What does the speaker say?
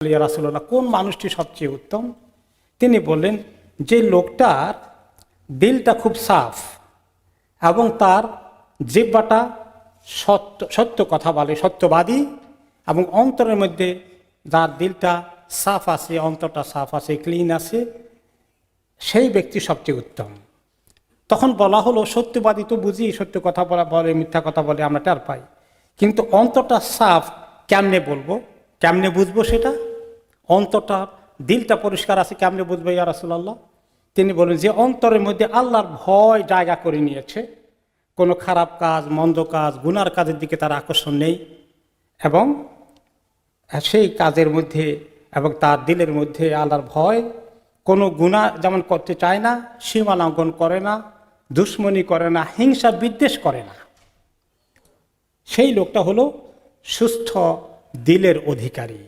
আসলে ইয়া রাসূলুল্লাহ, কোন মানুষটি সবচেয়ে উত্তম? তিনি বললেন, যে লোকটার দিলটা খুব সাফ এবং তার জিহ্বাটা সত্য সত্য কথা বলে, সত্যবাদী, এবং অন্তরের মধ্যে যার দিলটা সাফ আছে, অন্তরটা সাফ আছে, ক্লিন আছে, সেই ব্যক্তি সবচেয়ে উত্তম। তখন বলা হলো, সত্যবাদী তো বুঝি, সত্য কথা বলে, মিথ্যা কথা বলে, আমরা টের পাই, কিন্তু অন্তরটা সাফ কেমনে বলবো, কেমনে বুঝবো সেটা? অন্তরটা, দিলটা পরিষ্কার আছে, কেমনে বুঝবো ইয়া রাসূলুল্লাহ? তিনি বলেন, যে অন্তরের মধ্যে আল্লাহর ভয় জায়গা করে নিয়েছে, কোনো খারাপ কাজ, মন্দ কাজ, গুনার কাজের দিকে তার আকর্ষণ নেই, এবং সেই কাজের মধ্যে এবং তার দিলের মধ্যে আল্লাহর ভয়, কোনো গুনাহ যেমন করতে চায় না, সীমা লঙ্ঘন করে না, দুশ্মনী করে না, হিংসা বিদ্বেষ করে না, সেই লোকটা হলো সুস্থ দিলের অধিকারী।